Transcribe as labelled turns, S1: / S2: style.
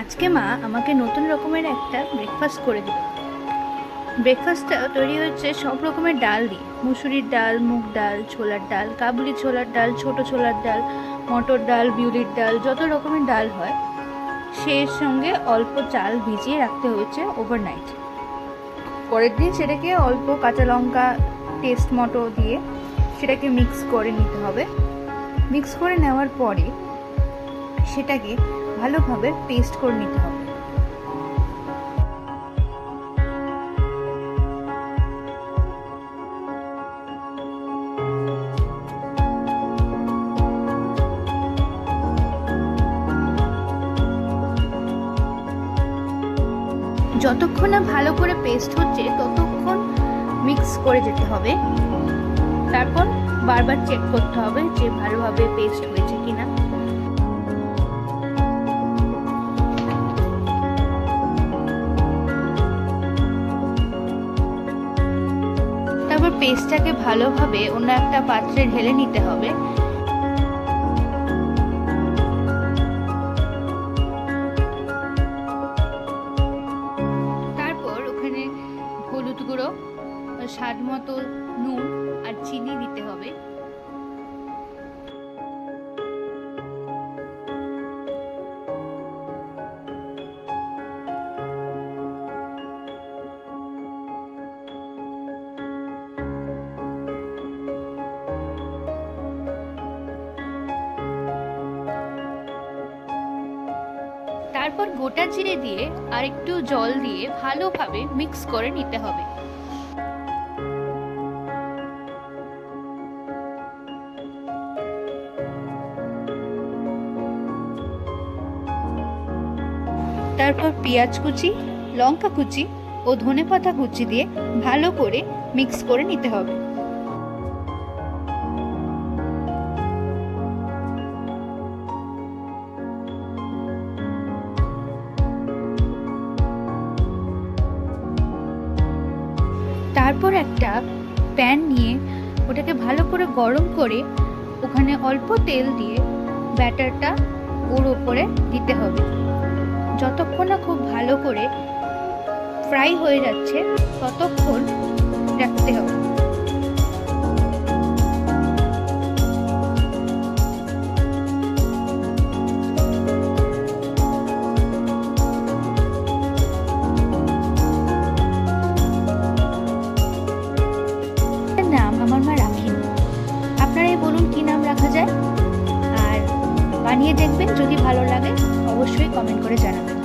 S1: আজকে মা আমাকে নতুন রকমের একটা ব্রেকফাস্ট করে দিল। ব্রেকফাস্টটা তৈরি হচ্ছে সব রকমের ডাল দিয়ে, মুসুরির ডাল, মুগ ডাল, ছোলার ডাল, কাবুলি ছোলার ডাল, ছোট ছোলার ডাল, মটর ডাল, বিউলির ডাল, যত রকমের ডাল হয় সেই সঙ্গে অল্প চাল ভিজিয়ে রাখতে হয়েছে ওভারনাইট। পরের দিন সেটাকে অল্প কাঁচা লঙ্কা টেস্ট মতো দিয়ে সেটাকে মিক্স করে নিতে হবে। মিক্স করে নেওয়ার পরে সেটাকে ভালোভাবে পেস্ট করে নিতে হবে। যতক্ষণ না ভালো করে পেস্ট হচ্ছে ততক্ষণ মিক্স করে যেতে হবে। তারপর বারবার চেক করতে হবে যে ভালোভাবে পেস্ট হয়েছে কিনা। তারপর পেস্টটাকে ভালোভাবে অন্য একটা পাত্রে ঢেলে নিতে হবে। তারপর ওখানে হলুদ গুঁড়ো, স্বাদ মতো নুন আর চিনি দিতে হবে। তারপর গোটা জিরে দিয়ে আর একটু জল দিয়ে ভালোভাবে মিক্স করে নিতে হবে। তারপর পেঁয়াজ কুচি, লঙ্কা কুচি ও ধনেপাতা কুচি দিয়ে ভালো করে মিক্স করে নিতে হবে। তারপর একটা প্যান নিয়ে ওটাকে ভালো করে গরম করে ওখানে অল্প তেল দিয়ে ব্যাটারটা ওর উপরে দিতে হবে। যতক্ষণ না খুব ভালো করে ফ্রাই হয়ে যাচ্ছে ততক্ষণ রাখতে হবে। নাম আমার মা রাখেনি, আপনারাই বলুন কি নাম রাখা যায়। আর বানিয়ে দেখবেন, যদি ভালো লাগে অবশ্যই কমেন্ট করে জানাবেন।